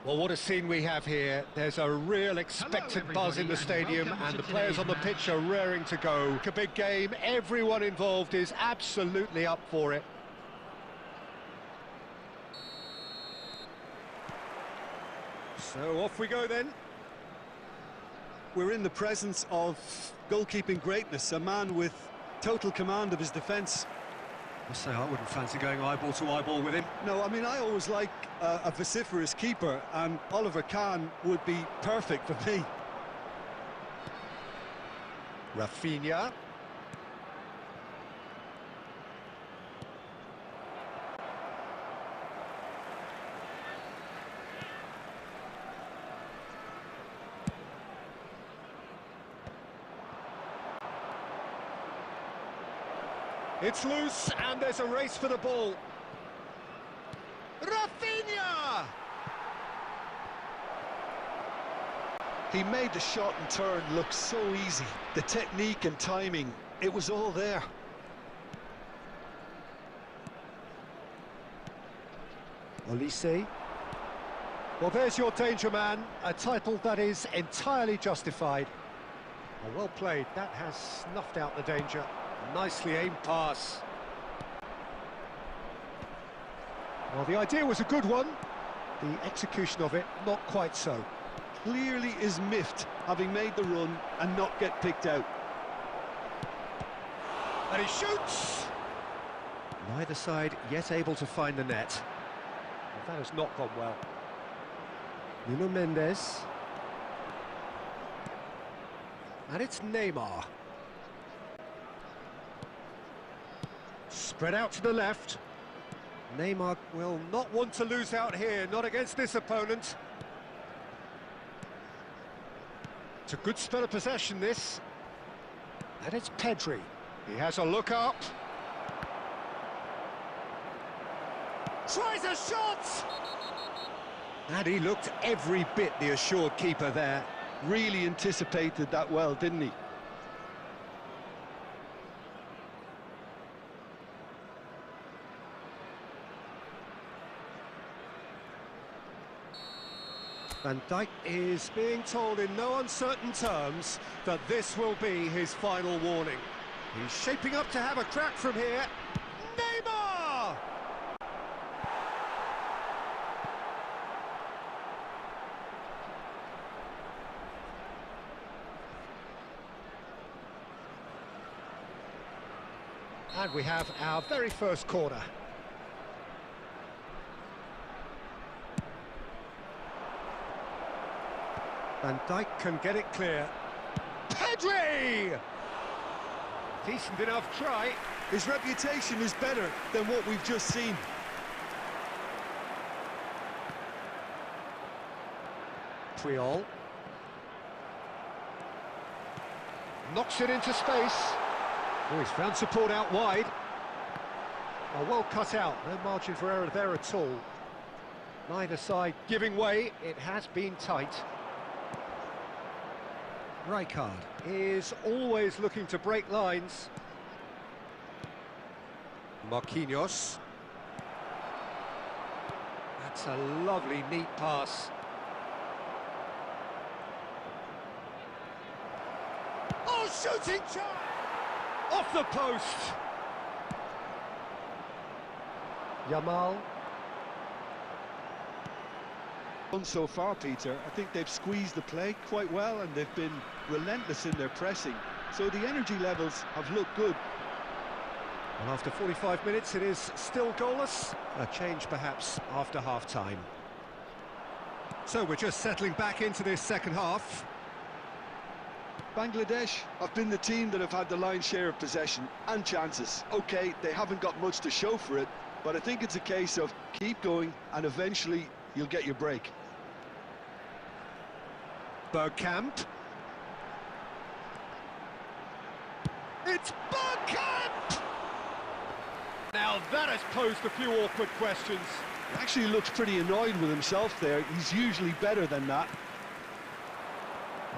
Well, what a scene we have here. There's a real expectant buzz in the stadium and the players on the pitch are raring to go. A big game, everyone involved is absolutely up for it. So off we go then. We're in the presence of goalkeeping greatness, a man with total command of his defence. I say I wouldn't fancy going eyeball to eyeball with him. No, I mean, I always like a vociferous keeper, and Oliver Kahn would be perfect for me. Rafinha. It's loose, and there's a race for the ball. Rafinha! He made the shot and turn look so easy. The technique and timing, it was all there. Olise. Well, there's your danger man, a title that is entirely justified. Well played, that has snuffed out the danger. Nicely aimed pass. Well, the idea was a good one. The execution of it, not quite so. Clearly is miffed, having made the run and not get picked out. And he shoots! Neither side yet able to find the net. Well, that has not gone well. Nuno Mendes. And it's Neymar. Spread out to the left. Neymar will not want to lose out here, not against this opponent. It's a good spell of possession, this. And it's Pedri. He has a look up. Tries a shot! And he looked every bit the assured keeper there. Really anticipated that well, didn't he? Van Dijk is being told in no uncertain terms that this will be his final warning. He's shaping up to have a crack from here. Neymar! And we have our very first corner. Van Dijk can get it clear. Pedri! Decent enough try. His reputation is better than what we've just seen. Puyol. Knocks it into space. Oh, he's found support out wide. Oh, well cut out. No margin for error there at all. Neither side giving way. It has been tight. Rijkaard is always looking to break lines. Marquinhos. That's a lovely, neat pass. Oh, shooting chance! Off the post! Yamal. So far, Peter, I think they've squeezed the play quite well and they've been relentless in their pressing, so the energy levels have looked good. And after 45 minutes it is still goalless. A change perhaps after half-time. So we're just settling back into this second half. Bangladesh have been the team that have had the lion's share of possession and chances. OK, they haven't got much to show for it, but I think it's a case of keep going and eventually you'll get your break. Bergkamp. It's Bergkamp! Now that has posed a few awkward questions. He actually looks pretty annoyed with himself there. He's usually better than that.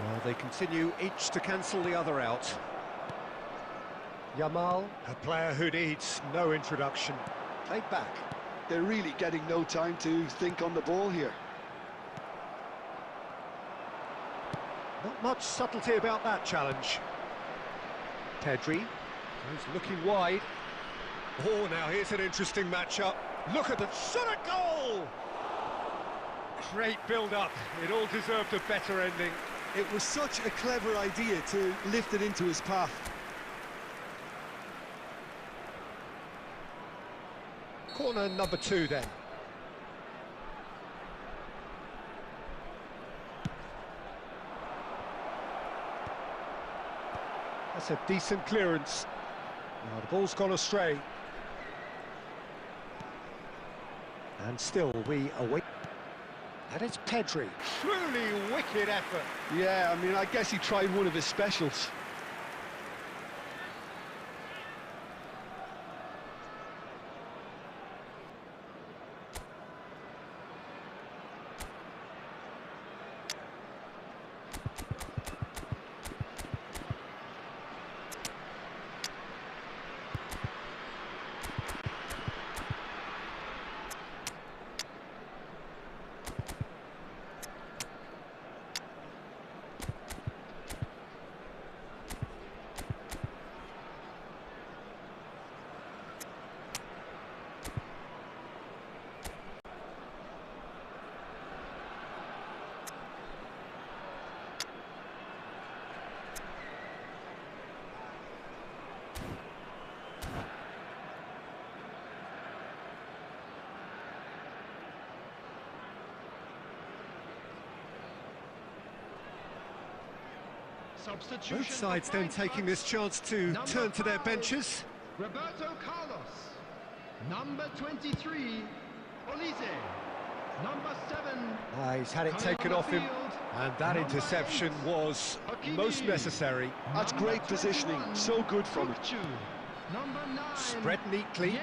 Well, they continue each to cancel the other out. Yamal, a player who needs no introduction. Played back. They're really getting no time to think on the ball here. Not much subtlety about that challenge. Pedri goes looking wide. Oh, now here's an interesting matchup. Look at the shot at goal! Great build-up. It all deserved a better ending. It was such a clever idea to lift it into his path. Corner number 2 then. That's a decent clearance. Now the ball's gone astray. And still we await. And it's Pedri. Truly wicked effort. Yeah, I mean, I guess he tried one of his specials. Both sides then taking this chance to turn to their benches. Roberto Carlos, number 23, Olise, number 7. He's had it taken off him, and that interception was most necessary. That's great positioning, so good from it. Number 9, Spread neatly.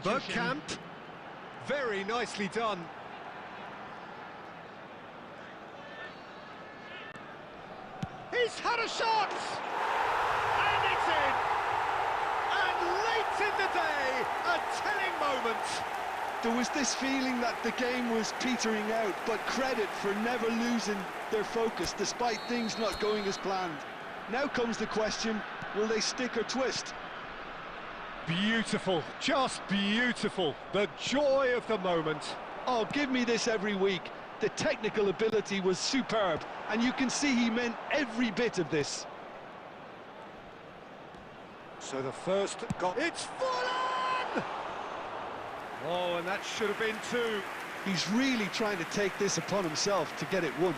Bergkamp, very nicely done. He's had a shot! And it's in! And late in the day, a telling moment. There was this feeling that the game was petering out, but credit for never losing their focus despite things not going as planned. Now comes the question, will they stick or twist? Beautiful, just beautiful. The joy of the moment. Oh, give me this every week. The technical ability was superb, and you can see he meant every bit of this. So the first got... It's full on! Oh, and that should have been 2. He's really trying to take this upon himself to get it won.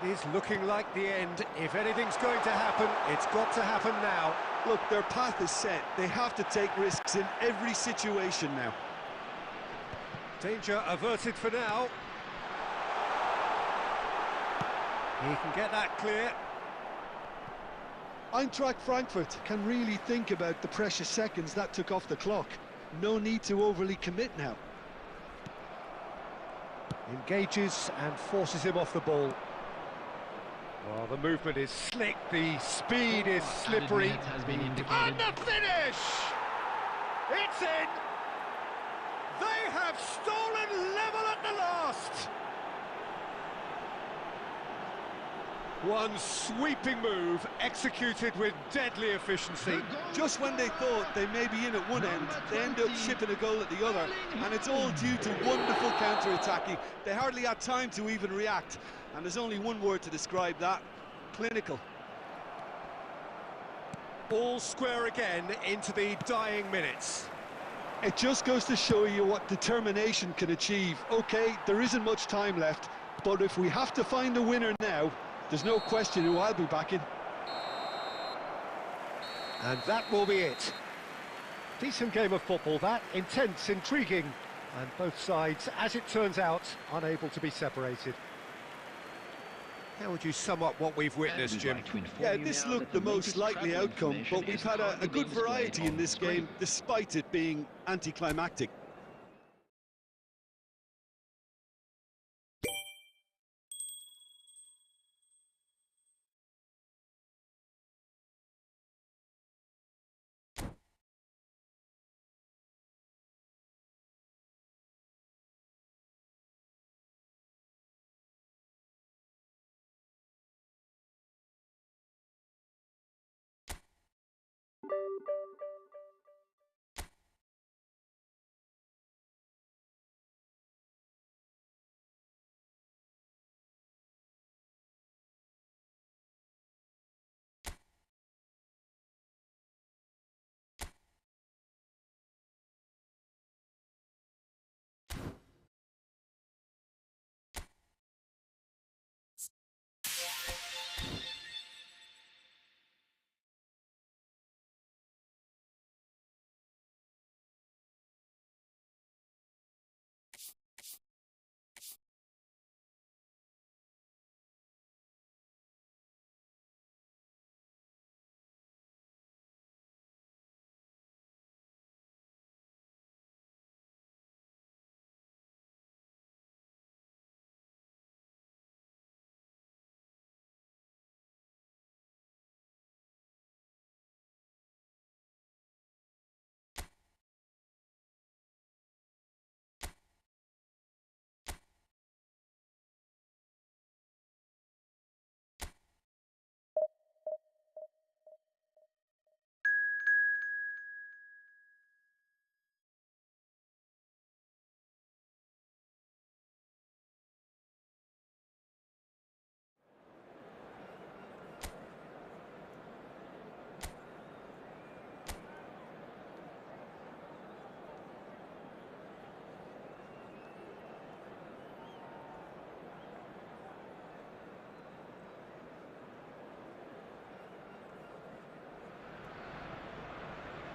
It is looking like the end. If anything's going to happen, it's got to happen now. Look, their path is set. They have to take risks in every situation now. Danger averted for now. He can get that clear. Eintracht Frankfurt can really think about the precious seconds that took off the clock. No need to overly commit now. Engages and forces him off the ball. Well, the movement is slick, the speed is slippery. And the finish! It's in! They have stolen level at the last! One sweeping move, executed with deadly efficiency. Just when they thought they may be in at one end, they end up shipping a goal at the other, and it's all due to wonderful counter-attacking. They hardly had time to even react, and there's only one word to describe that: clinical. All square again into the dying minutes. It just goes to show you what determination can achieve. Okay, there isn't much time left, but if we have to find a winner now, there's no question who I'll be backing. And that will be it. Decent game of football, that. Intense, intriguing, and both sides, as it turns out, unable to be separated. How would you sum up what we've witnessed, Jim? Yeah, this looked the most likely outcome, but we've had a good variety in this game, despite it being anticlimactic.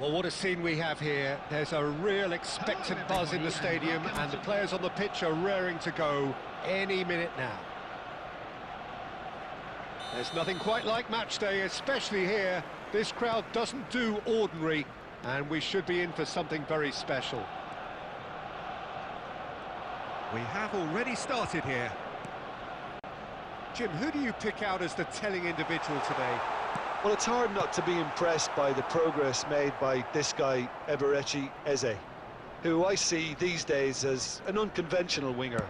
Well, what a scene we have here. There's a real expectant buzz in the stadium, and the players on the pitch are raring to go any minute now. There's nothing quite like match day, especially here. This crowd doesn't do ordinary, and we should be in for something very special. We have already started here. Jim, who do you pick out as the telling individual today? Well, it's hard not to be impressed by the progress made by this guy, Eberechi Eze, who I see these days as an unconventional winger,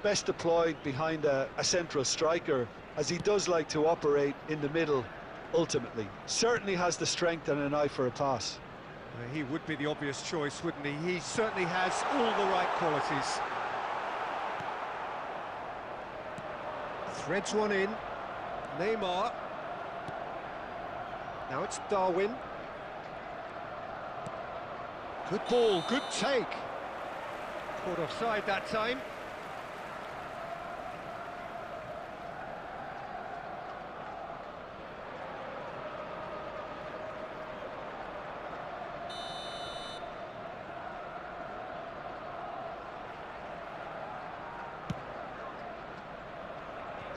best deployed behind a central striker, as he does like to operate in the middle, ultimately. Certainly has the strength and an eye for a pass. He would be the obvious choice, wouldn't he? He certainly has all the right qualities. Threads one in. Neymar. Now it's Darwin. Good ball, good take. Caught offside that time.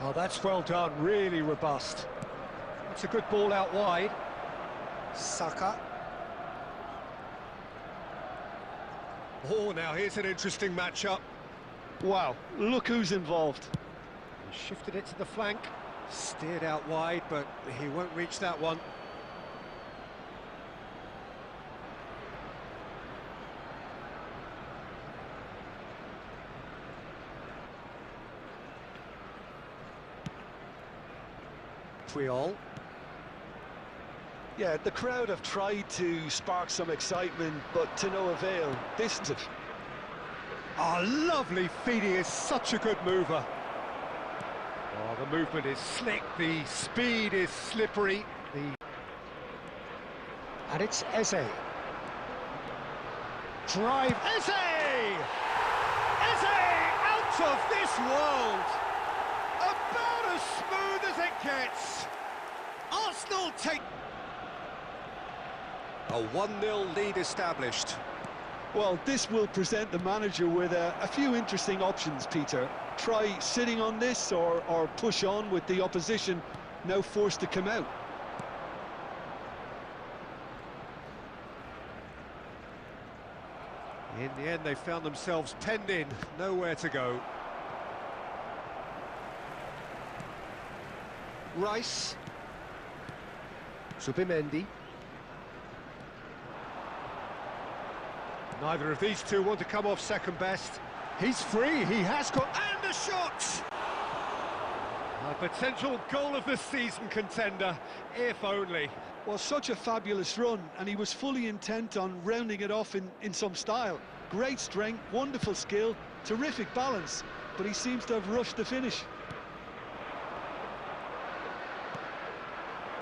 Oh, that's well done, really robust. It's a good ball out wide. Saka. Oh, now here's an interesting matchup. Wow, look who's involved. He shifted it to the flank, steered out wide, but he won't reach that one. Puyol. Yeah, the crowd have tried to spark some excitement, but to no avail. This is it. Oh, lovely feet, he is such a good mover. Oh, the movement is slick, the speed is slippery. And it's Eze. Drive, Eze! Eze out of this world! About as smooth as it gets. Arsenal take... A 1-0 lead established. Well, this will present the manager with a few interesting options, Peter. Try sitting on this or push on with the opposition now forced to come out. In the end, they found themselves penned in, nowhere to go. Rice. Subimendi. Neither of these two want to come off second best. He's free, he has got... And a shot! A potential goal of the season contender, if only. Well, such a fabulous run, and he was fully intent on rounding it off in some style. Great strength, wonderful skill, terrific balance, but he seems to have rushed the finish.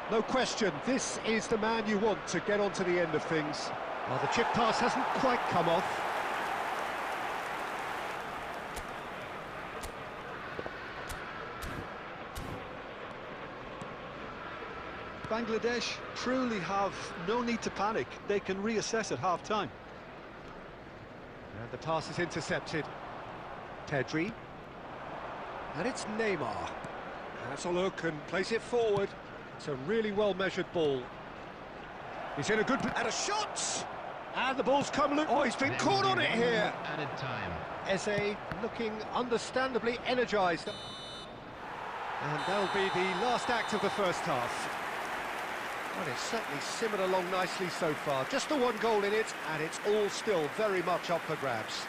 No question, this is the man you want to get onto the end of things. Well, the chip pass hasn't quite come off. Bangladesh truly have no need to panic. They can reassess at half-time. And the pass is intercepted. Pedri. And it's Neymar. Has a look and plays it forward. It's a really well-measured ball. He's in a good... And a shot! And the ball's come... Oh, he's been caught on it here! Added time. Eze looking understandably energised. And that'll be the last act of the first half. Well, it's certainly simmered along nicely so far. Just the one goal in it, and it's all still very much up for grabs.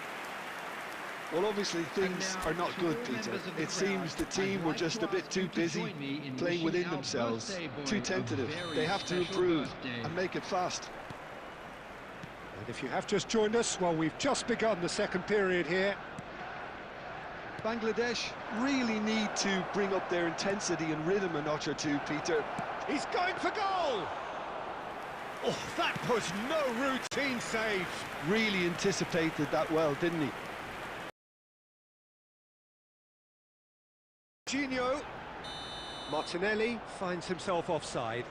Well, obviously things are not good, Peter. It seems the team were just a bit too busy playing within themselves, too tentative. They have to improve and make it fast. And if you have just joined us, well, we've just begun the second period here. Bangladesh really need to bring up their intensity and rhythm a notch or two, Peter. He's going for goal! Oh, that was no routine save. Really anticipated that well, didn't he? Gino. Martinelli finds himself offside.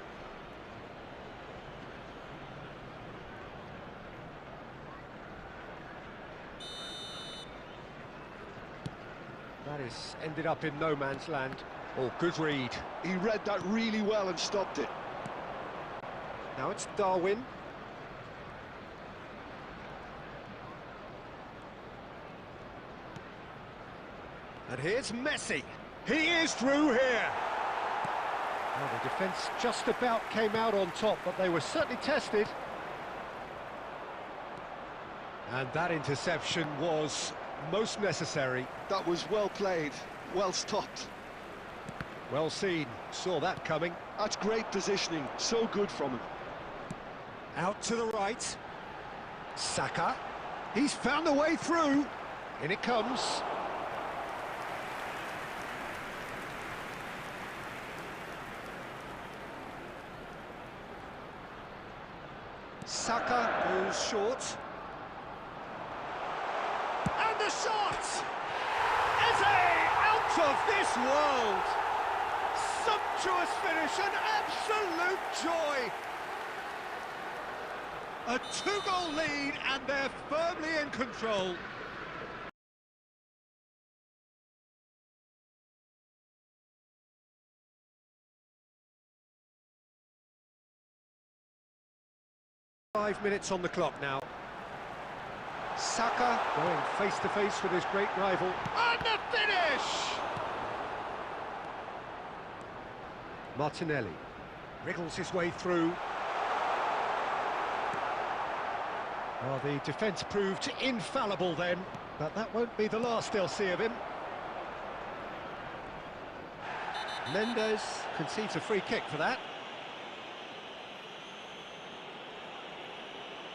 That is ended up in no man's land. Oh, good read. He read that really well and stopped it. Now it's Darwin. And here's Messi. He is through here. Well, the defence just about came out on top, but they were certainly tested. And that interception was most necessary. That was well played, well stopped. Well seen, saw that coming. That's great positioning, so good from him. Out to the right. Saka. He's found a way through. In it comes. Saka goes short. And the shot! Eze out of this world! Sumptuous finish, an absolute joy! A two-goal lead and they're firmly in control. Five minutes on the clock now. Saka going face-to-face with his great rival. And the finish! Martinelli wriggles his way through. Well, the defence proved infallible then, but that won't be the last they'll see of him. Mendes concedes a free kick for that.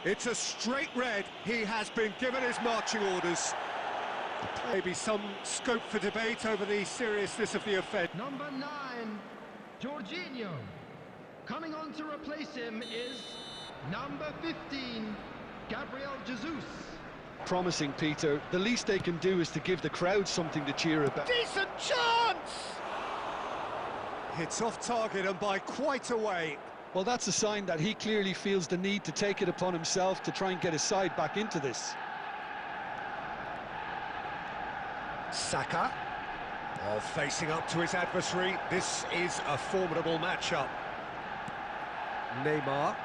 It's a straight red. He has been given his marching orders. Maybe some scope for debate over the seriousness of the offence. Number 9, Jorginho. Coming on to replace him is number 15, Gabriel Jesus. Promising, Peter. The least they can do is to give the crowd something to cheer about. Decent chance! It's off target and by quite a way. Well, that's a sign that he clearly feels the need to take it upon himself to try and get his side back into this. Saka, facing up to his adversary. This is a formidable matchup. Neymar.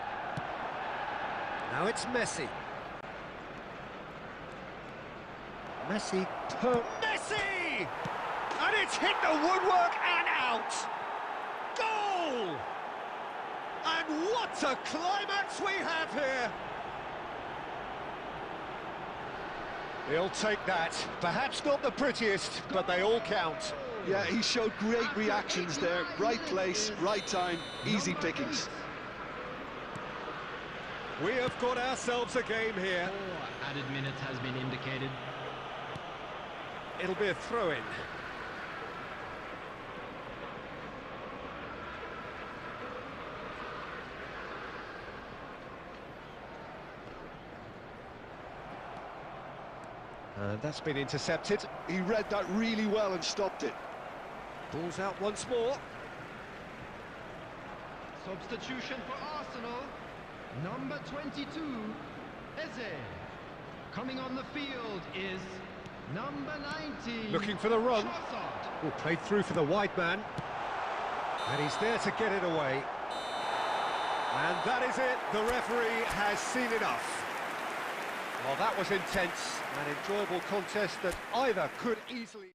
Now it's Messi. Messi. Messi! And it's hit the woodwork and out! Goal! And what a climax we have here! He'll take that. Perhaps not the prettiest, but they all count. Yeah, he showed great reactions there. Right place, right time, easy pickings. We have got ourselves a game here. 4 added minutes has been indicated. It'll be a throw-in. And that's been intercepted. He read that really well and stopped it. Ball's out once more. Substitution for Arsenal. Number 22, Eze. Coming on the field is number 19. Looking for the run. Trossard. Oh, played through for the wide man. And he's there to get it away. And that is it. The referee has seen enough. Well, that was intense, an enjoyable contest that either could easily...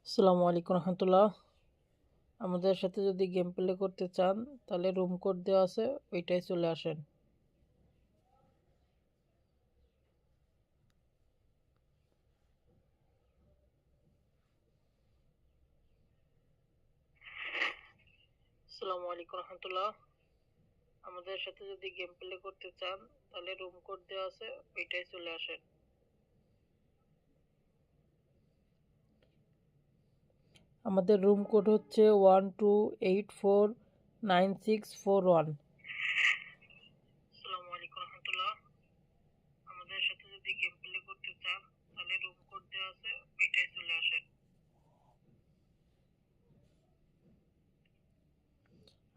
আসসালামু আলাইকুম রহমতুল্লাহ। আমাদের সাথে যদি game play করতে চান তাহলে room code দেওয়া আছে, ওইটাই চলে আসেন। আসসালামু আলাইকুম রহমতুল্লাহ। আমাদের সাথে যদি গেম প্লে করতে চান তাহলে রুম কোড দেওয়া আছে, ওইটাই চলে আসেন। আমাদের রুম কোড হচ্ছে 12849641। আসসালামু আলাইকুম রহমতুল্লাহ। আমাদের সাথে যদি গেম প্লে করতে চান তাহলে রুম কোড দেওয়া আছে, ওইটাই চলে আসেন।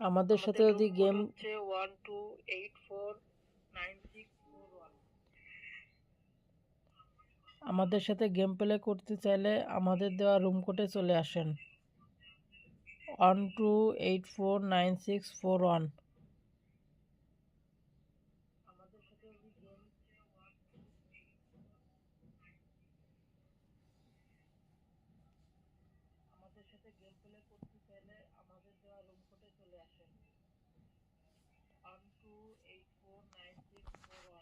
আমাদের সাথে যদি গেম হচ্ছে 12849641। আমাদের সাথে গেম প্লে করতে চাইলে আমাদের দেওয়া রুম কোডে চলে আসেন 12849641। আমাদের সাথে যদি গেম আমাদের সাথে গেম প্লে করতে চাইলে আমাদের দেওয়া রুম কোডে চলে আসেন 12849641।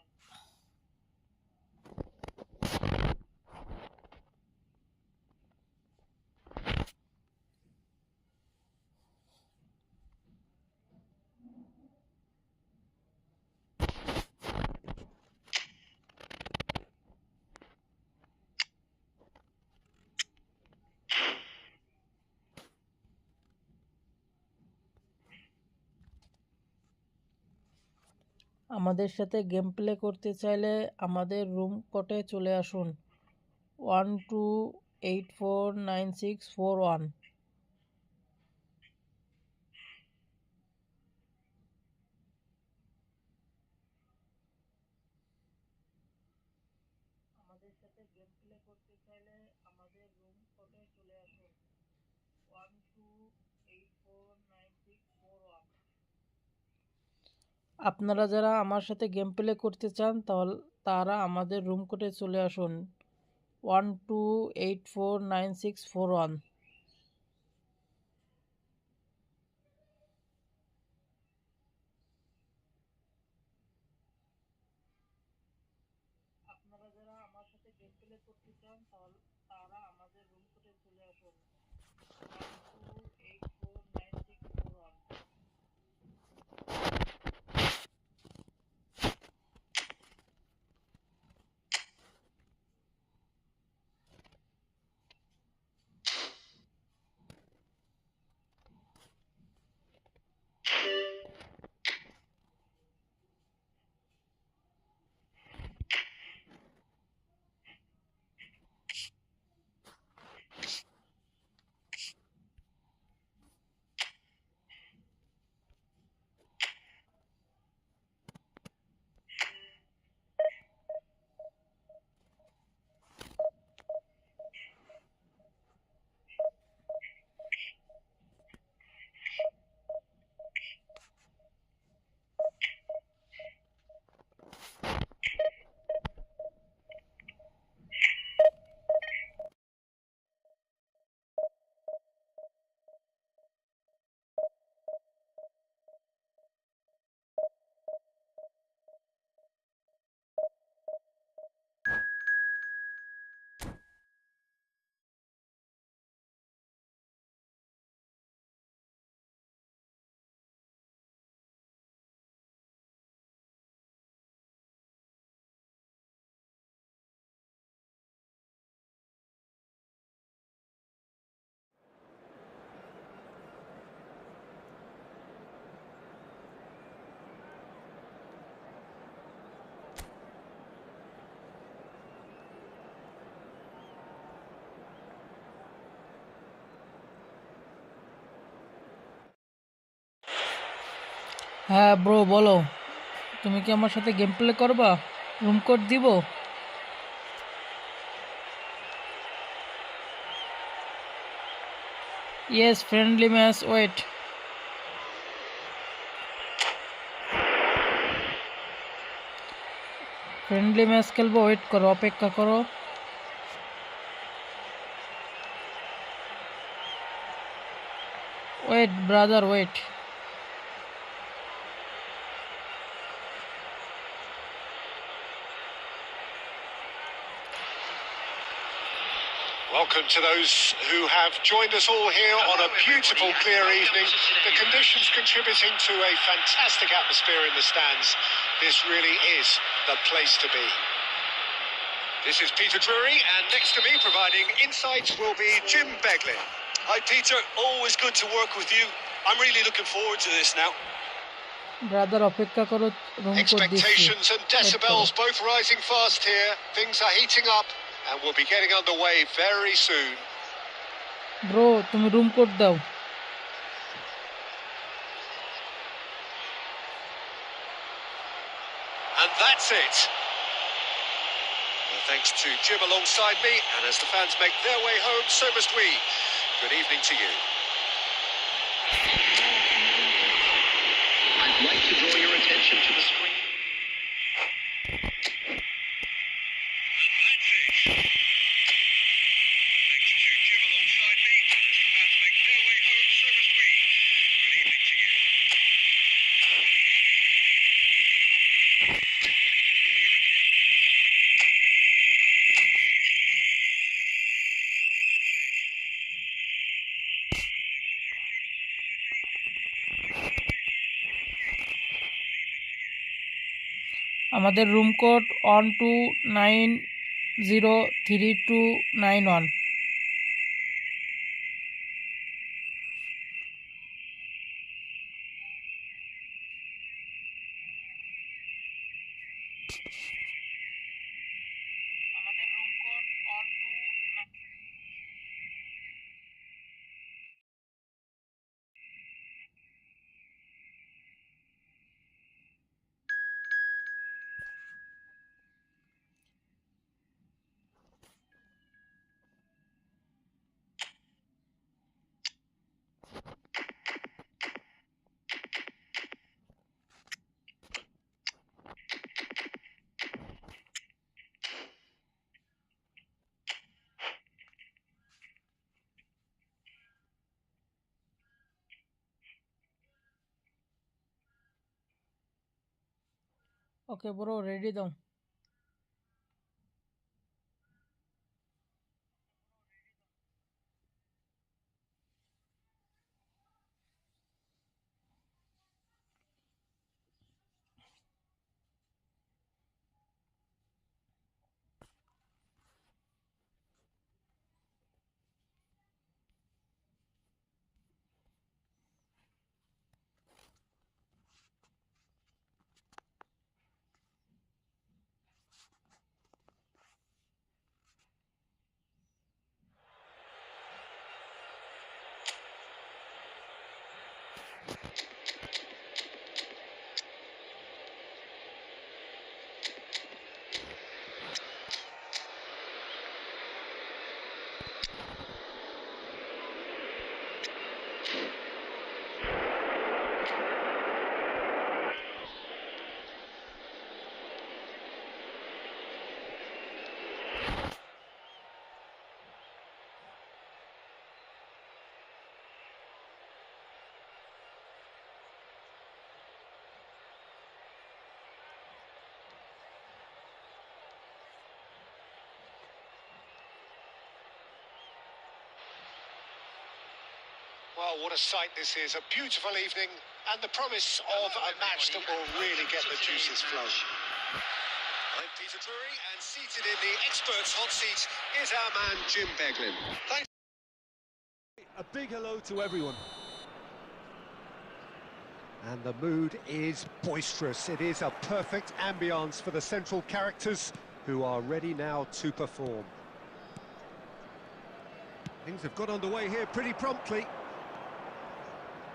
আমাদের সাথে গেম প্লে করতে চাইলে আমাদের রুম কোডে চলে আসুন 12849641। আমাদের সাথে গেম প্লে করতে চাইলে আমাদের রুম কোডে চলে আসুন 12849641। আপনারা যারা আমার সাথে গেম প্লে করতে চান তারা আমাদের রুম কোডে চলে আসুন 12849641। আপনারা যারা আমার সাথে গেম প্লে করতে চান তারা আমাদের রুম কোডে চলে আসুন 12849641। হ্যাঁ ব্রো বলো, তুমি কি আমার সাথে গেম প্লে করবা? রুম কোড দিব? Yes, friendly match, wait. Friendly match খেলবো, ওয়েট করো, অপেক্ষা করো। Wait brother, wait. Welcome to those who have joined us all here on a beautiful, clear evening. The conditions contributing to a fantastic atmosphere in the stands. This really is the place to be. This is Peter Drury, and next to me providing insights will be Jim Beglin. Hi, Peter. Always good to work with you. I'm really looking forward to this now. Brother অপেক্ষা করো, room code দিচ্ছি। Expectations and decibels both rising fast here. Things are heating up and we'll be getting underway very soon. Bro তুমি room code দাও। And that's it. Well, thanks to Jim alongside me, and as the fans make their way home, so must we. Good evening to you. I'd like to draw your attention to the screen. And that's it. Well, thanks to Jim alongside me, and as the fans make their way home, so must we. Good evening to you. আমাদের room code 12903291। Okay, bro, ready though. Well, what a sight this is. A beautiful evening and the promise of a match that will really get the juices flowing. I'm Peter Drury, and seated in the experts' hot seat is our man Jim Beglin. Thanks. A big hello to everyone. And the mood is boisterous. It is a perfect ambience for the central characters who are ready now to perform. Things have got underway here pretty promptly.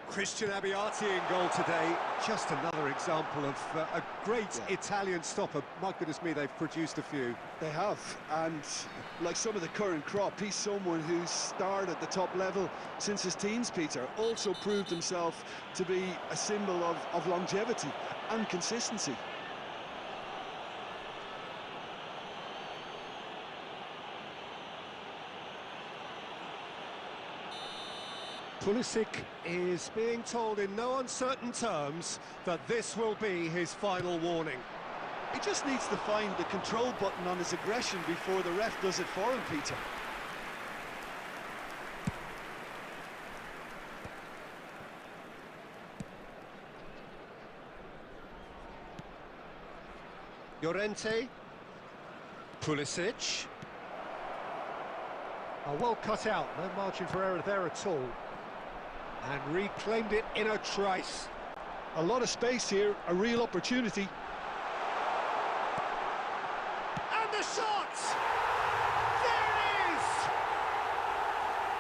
Christian Abbiati in goal today. Just another example of a great Italian stopper. My goodness me, they've produced a few. They have, and like some of the current crop, he's someone who's starred at the top level since his teens, Peter. Also proved himself to be a symbol of longevity and consistency. Pulisic is being told in no uncertain terms that this will be his final warning. He just needs to find the control button on his aggression before the ref does it for him, Peter. Llorente, Pulisic. Oh, well cut out, no margin for error there at all. And reclaimed it in a trice. A lot of space here, a real opportunity. And the shot! There it is!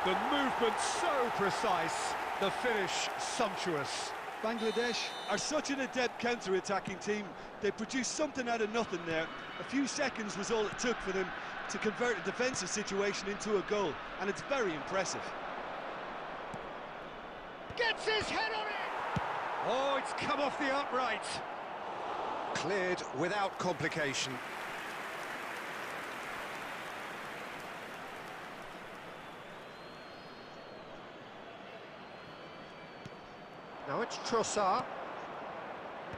The movement so precise, the finish sumptuous. Bangladesh are such an adept counter-attacking team. They produced something out of nothing there. A few seconds was all it took for them to convert a defensive situation into a goal, and it's very impressive. Gets his head on it! Oh, it's come off the upright. Cleared without complication. Now it's Trossard.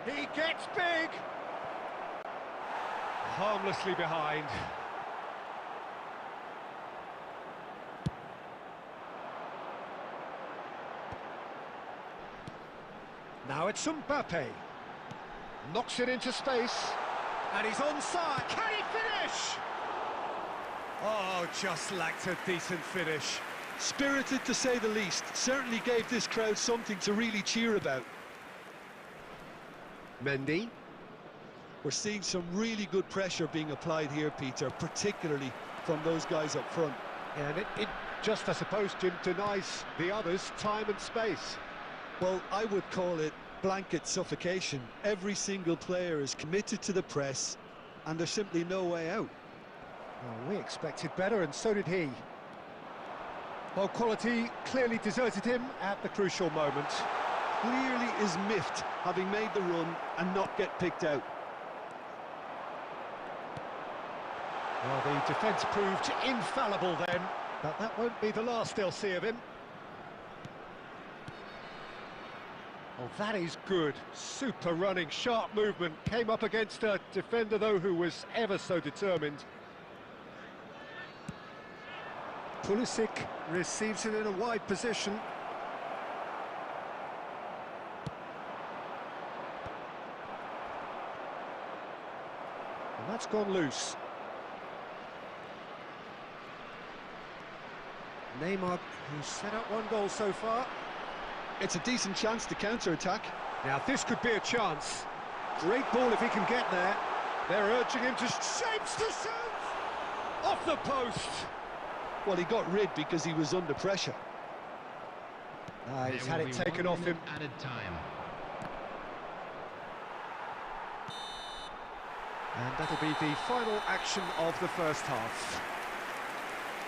He gets big! Harmlessly behind. Now it's Mbappe. Knocks it into space. And he's onside. Can he finish? Oh, just lacked a decent finish. Spirited to say the least. Certainly gave this crowd something to really cheer about. Mendy. We're seeing some really good pressure being applied here, Peter, particularly from those guys up front. Yeah, and it just, I suppose, Jim, denies the others time and space. Well, I would call it blanket suffocation. Every single player is committed to the press, and there's simply no way out. Well, we expected better, and so did he. Well, quality clearly deserted him at the crucial moment. Clearly is miffed, having made the run and not get picked out. Well, the defence proved infallible then, but that won't be the last they'll see of him. Oh, that is good. Super running, sharp movement. Came up against a defender, though, who was ever so determined. Pulisic receives it in a wide position. And that's gone loose. Neymar, who's set up one goal so far. It's a decent chance to counter-attack. Now this could be a chance. Great ball if he can get there. They're urging him to shapes to shoot! Off the post! Well, he got rid because he was under pressure. He's had it taken off him. Added time. And that'll be the final action of the first half.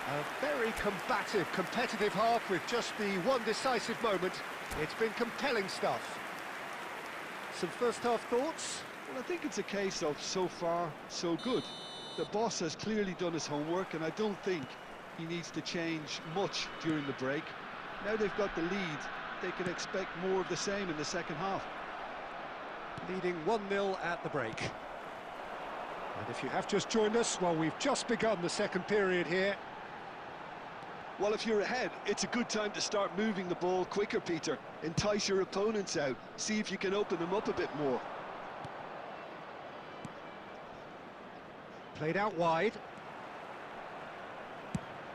A very combative, competitive half with just the one decisive moment. It's been compelling stuff. Some first half thoughts? Well, I think it's a case of so far, so good. The boss has clearly done his homework, and I don't think he needs to change much during the break. Now they've got the lead, they can expect more of the same in the second half. Leading 1-0 at the break. And if you have just joined us, well, we've just begun the second period here. Well, if you're ahead, it's a good time to start moving the ball quicker, Peter. Entice your opponents out, see if you can open them up a bit more. Played out wide.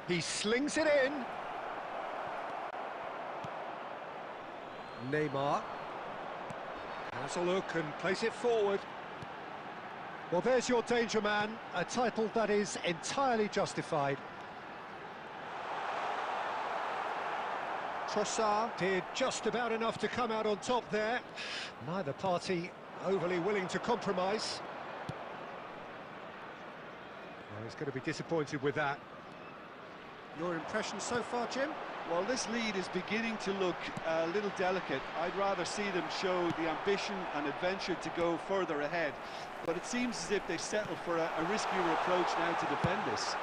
He slings it in. Neymar has a look and plays it forward. Well, there's your danger man, a title that is entirely justified. Trossard did just about enough to come out on top there. Neither party overly willing to compromise. Well, he's going to be disappointed with that. Your impression so far, Jim? Well, this lead is beginning to look a little delicate. I'd rather see them show the ambition and adventure to go further ahead. But it seems as if they've settled for a riskier approach now to defend this.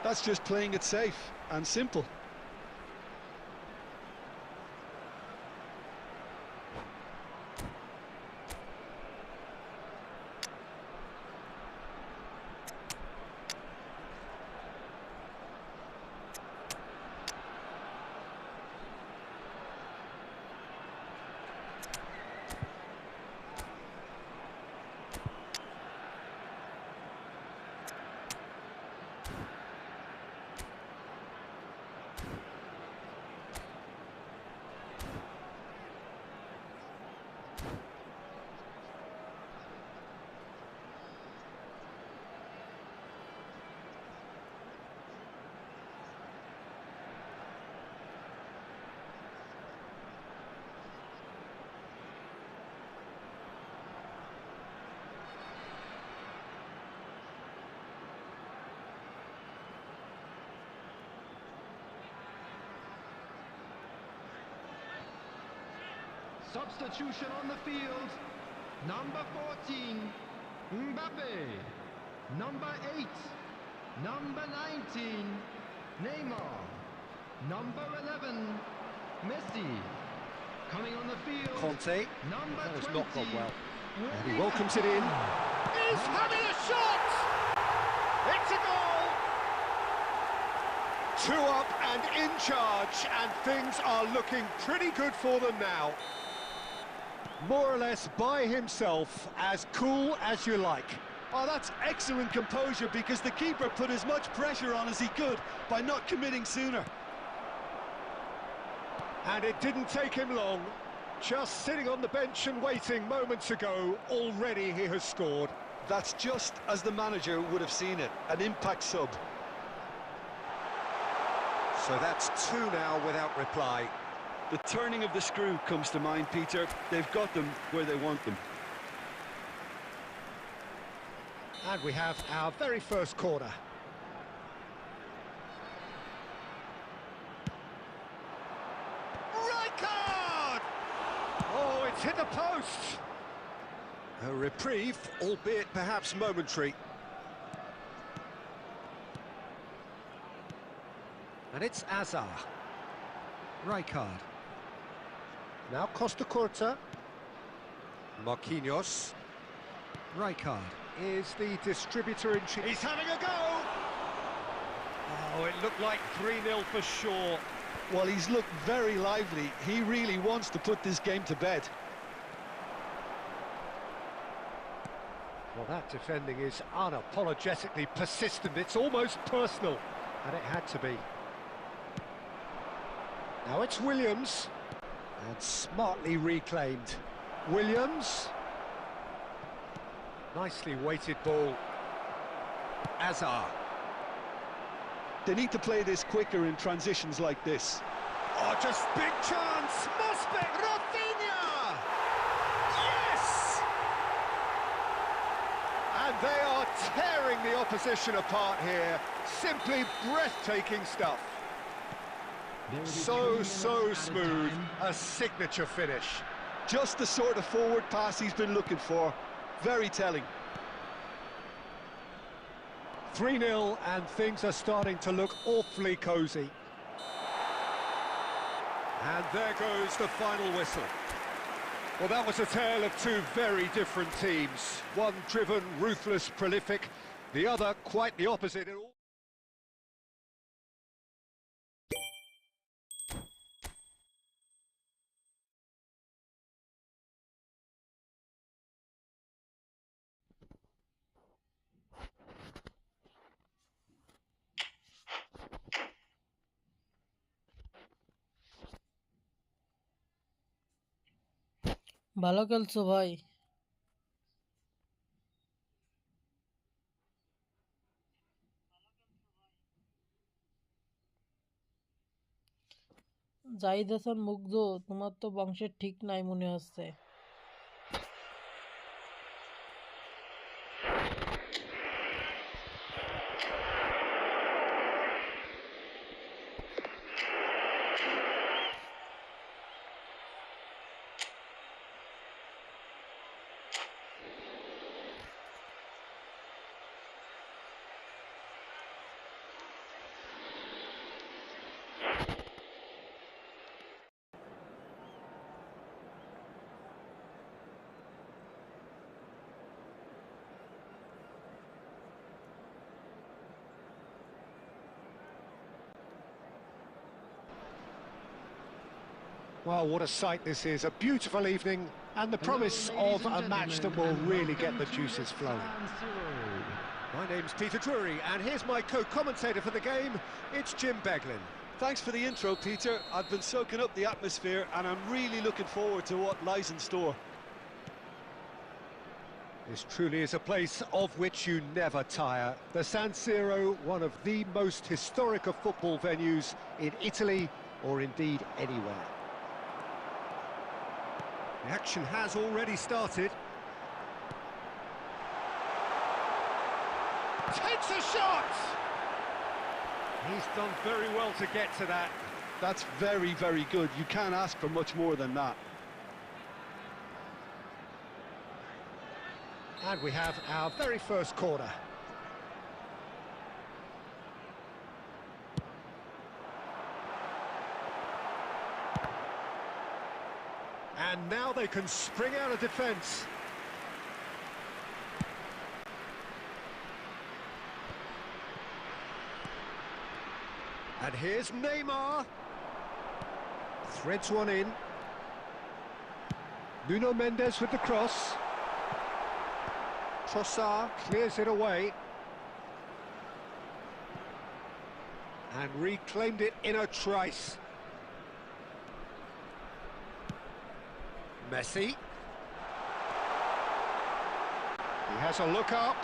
That's just playing it safe and simple. Substitution on the field. Number 14, Mbappe. Number 8, number 19, Neymar. Number 11, Messi. Coming on the field, Conte. number That has 20. not gone well. And he welcomes it in. He's having a shot! It's a goal! 2 up and in charge, and things are looking pretty good for them now. More or less by himself, as cool as you like. Oh, that's excellent composure, because the keeper put as much pressure on as he could by not committing sooner. And it didn't take him long. Just sitting on the bench and waiting moments ago, already he has scored. That's just as the manager would have seen it, an impact sub. So that's two now without reply. The turning of the screw comes to mind, Peter. They've got them where they want them. And we have our very first corner. Rijkaard! Oh, it's hit the post! A reprieve, albeit perhaps momentary. And it's Azar. Rijkaard. Now Costa Curta. Marquinhos. Rijkaard is the distributor in chief. He's having a go! Oh, it looked like 3-0 for sure. Well, he's looked very lively. He really wants to put this game to bed. Well, that defending is unapologetically persistent. It's almost personal, and it had to be. Now it's Williams, and smartly reclaimed. Williams. Nicely weighted ball. Azar. They need to play this quicker in transitions like this. Oh, just big chance! Mosbeck! Rafinha! Yes! And they are tearing the opposition apart here. Simply breathtaking stuff. So smooth. A signature finish. Just the sort of forward pass he's been looking for. Very telling. 3-0, and things are starting to look awfully cosy. And there goes the final whistle. Well, that was a tale of two very different teams. One driven, ruthless, prolific. The other quite the opposite. ভালো খেলছো ভাই। জাহিদ হাসান মুগ্ধ, তোমার তো বংশের ঠিক নাই মনে হচ্ছে। Well, what a sight this is. A beautiful evening and the promise of a match that will really get the juices flowing. My name's Peter Drury, and here's my co-commentator for the game. It's Jim Beglin. Thanks for the intro, Peter. I've been soaking up the atmosphere, and I'm really looking forward to what lies in store. This truly is a place of which you never tire. The San Siro, one of the most historic of football venues in Italy, or indeed anywhere. The action has already started. Takes a shot! He's done very well to get to that. That's very, very good. You can't ask for much more than that. And we have our very first corner. And now they can spring out of defence. And here's Neymar. Threads one in. Nuno Mendes with the cross. Trossard clears it away. And reclaimed it in a trice. Messi. He has a look up.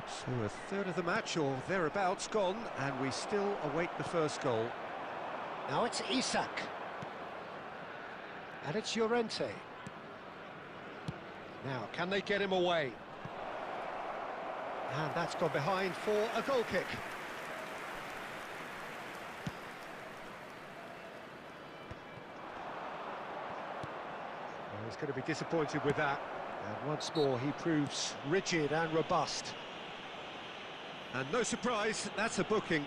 So a third of the match or thereabouts gone, and we still await the first goal. Now it's Isak. And it's Llorente. Now, can they get him away? And that's gone behind for a goal kick. Well, he's going to be disappointed with that. And once more, he proves rigid and robust. And no surprise, that's a booking.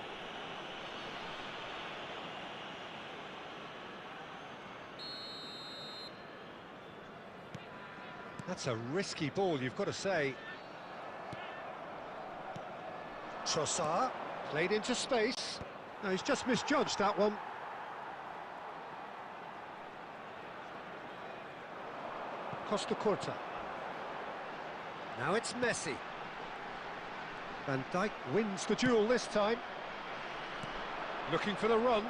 That's a risky ball, you've got to say. Trossard, played into space. No, he's just misjudged that one. Costa Curta. Now it's Messi. Van Dijk wins the duel this time. Looking for the run.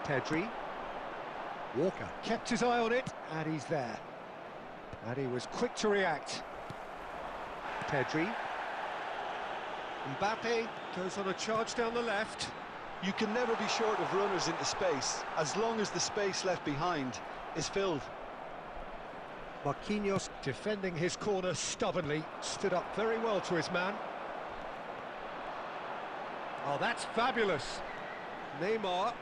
Pedri. Walker kept his eye on it, and he's there. And he was quick to react. Pedri. Mbappe goes on a charge down the left. You can never be short of runners into space, as long as the space left behind is filled. Marquinhos, defending his corner stubbornly, stood up very well to his man. Oh, that's fabulous. Neymar,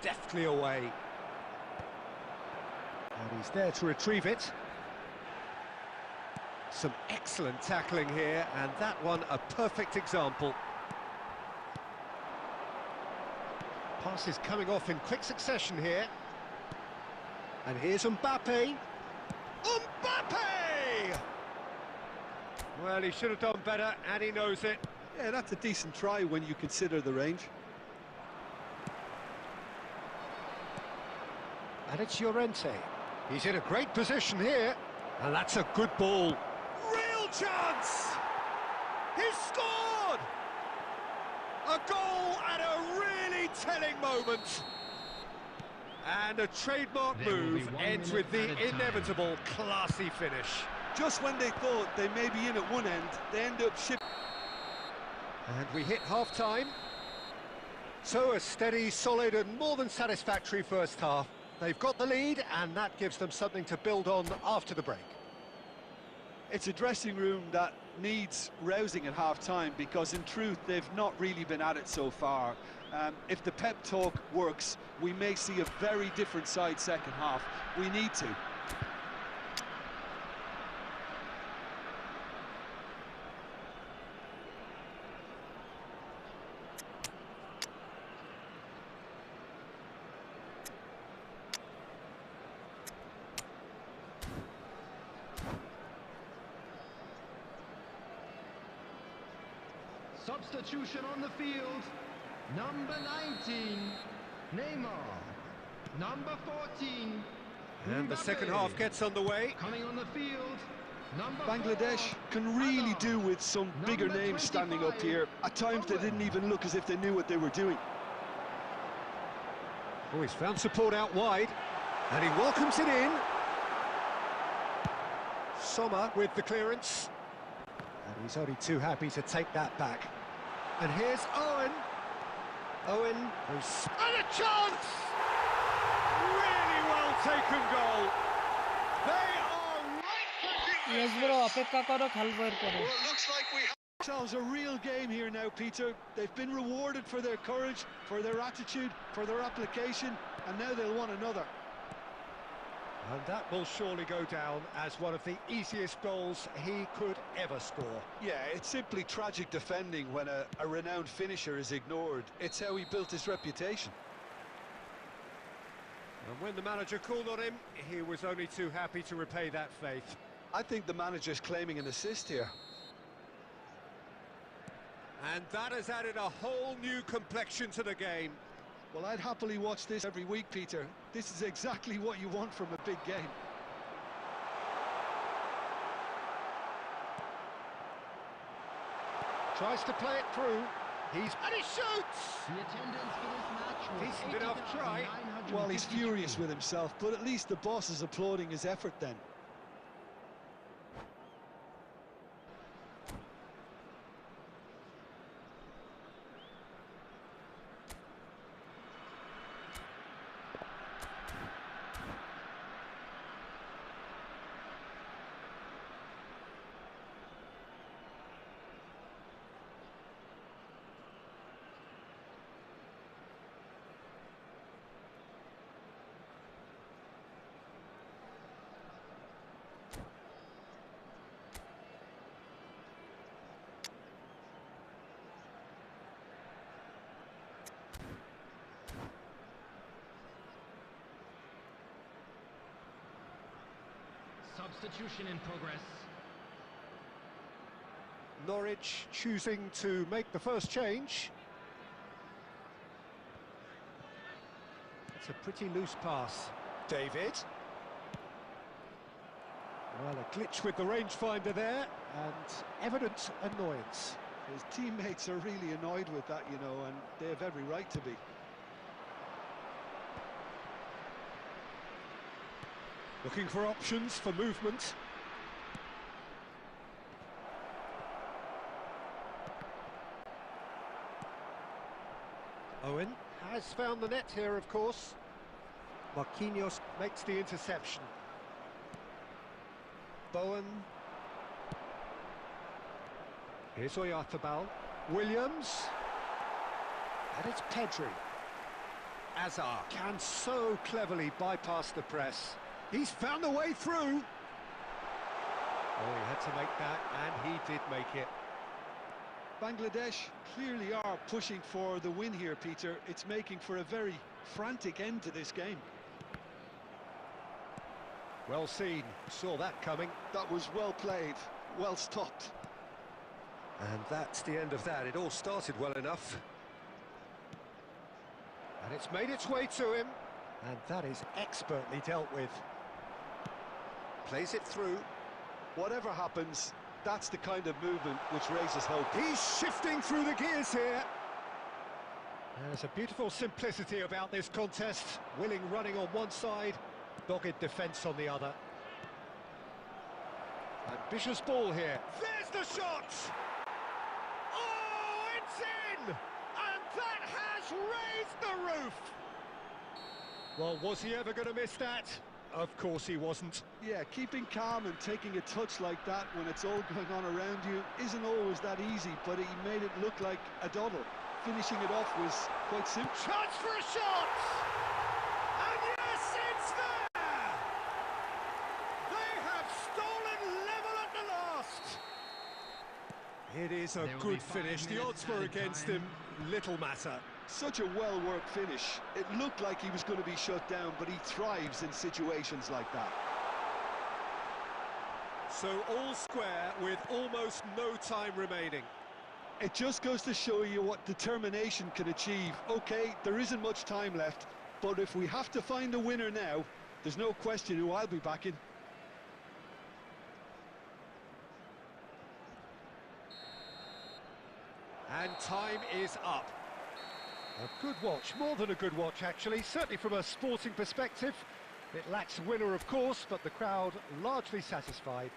deftly away. And he's there to retrieve it. Some excellent tackling here, and that one a perfect example. Passes coming off in quick succession here. And here's Mbappe. Mbappe! Well, he should have done better, and he knows it. Yeah, that's a decent try when you consider the range. And it's Llorente. He's in a great position here. And that's a good ball. Real chance! He's scored! A goal at a really telling moment. And a trademark move ends with the inevitable classy finish. Just when they thought they may be in at one end, they end up shipping. And we hit half-time. So a steady, solid and more than satisfactory first half. They've got the lead, and that gives them something to build on after the break. It's a dressing room that needs rousing at half-time, because in truth they've not really been at it so far. If the pep talk works, we may see a very different side second half. We need to. Substitution on the field. Number 19, Neymar. Number 14, And the second half gets underway. coming on the field. Number Bangladesh 4, can really Hazard. do with some bigger Number names standing up 25, here. At times they didn't even look as if they knew what they were doing. Oh, he's found support out wide. And he welcomes it in. Sommer with the clearance. And he's only too happy to take that back. And here's Owen. Owen, who's... And a chance! Really well taken goal. They are right. Yes bro অপেক্ষা করো খেলবো এরপরে Well, it looks like we have ourselves a real game here now, Peter. They've been rewarded for their courage, for their attitude, for their application, and now they'll want another. And that will surely go down as one of the easiest goals he could ever score. Yeah, it's simply tragic defending when a renowned finisher is ignored. It's how he built his reputation. And when the manager called on him, he was only too happy to repay that faith. I think the manager's claiming an assist here. And that has added a whole new complexion to the game. Well, I'd happily watch this every week, Peter. This is exactly what you want from a big game. Tries to play it through. And he shoots! The attendance for this match was Decent enough try. 80,953. Well, he's furious with himself, but at least the boss is applauding his effort then. Substitution in progress. Norwich choosing to make the first change. It's a pretty loose pass. David. Well, a glitch with the rangefinder there, and evident annoyance. His teammates are really annoyed with that, you know, and they have every right to be. Looking for options for movement. Owen has found the net here, of course. Marquinhos makes the interception. Bowen. Here's Oyarzabal. Williams. And it's Pedri. Azar can so cleverly bypass the press. He's found a way through. Oh, he had to make that, and he did make it. Bangladesh clearly are pushing for the win here, Peter. It's making for a very frantic end to this game. Well seen, saw that coming. That was well played, well stopped. And that's the end of that. It all started well enough. And it's made its way to him. And that is expertly dealt with. Plays it through. Whatever happens, that's the kind of movement which raises hope. He's shifting through the gears here. There's a beautiful simplicity about this contest. Willing running on one side, dogged defence on the other. Ambitious ball here. There's the shot! Oh, it's in! And that has raised the roof! Well, was he ever going to miss that? Of course he wasn't. Yeah, keeping calm and taking a touch like that when it's all going on around you isn't always that easy, but he made it look like a doddle. Finishing it off was quite simple. Chance for a shot! And yes, it's there! They have stolen level at the last! It is a There will good be 5 finish. The minutes odds were added against time. him. Little matter. Such a well-worked finish. It looked like he was going to be shut down, but he thrives in situations like that. So all square with almost no time remaining. It just goes to show you what determination can achieve. Okay, there isn't much time left, but if we have to find a winner now, there's no question who I'll be backing. And time is up. A good watch, more than a good watch actually, certainly from a sporting perspective. It lacks a winner of course, but the crowd largely satisfied.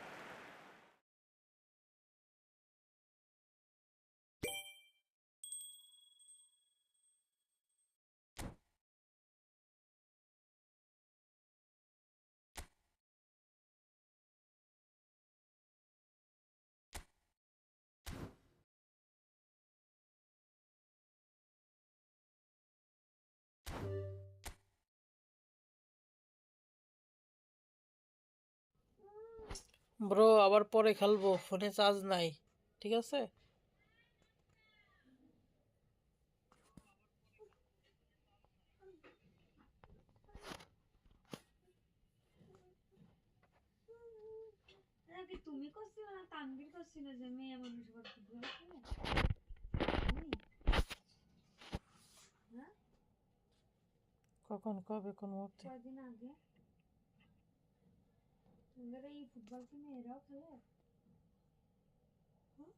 Bro আবার পরে খেলবো, ফোনে charge নাই, ঠিক আছে? তুমি করছি না, তানভীর করছিল যে মেয়ে মানুষ ফুটবল খেলে। কখন, কবে, কোন মুহূর্তে? কয়দিন আগে তোমাদের এই ফুটবল কি মেয়েরাও খেলে?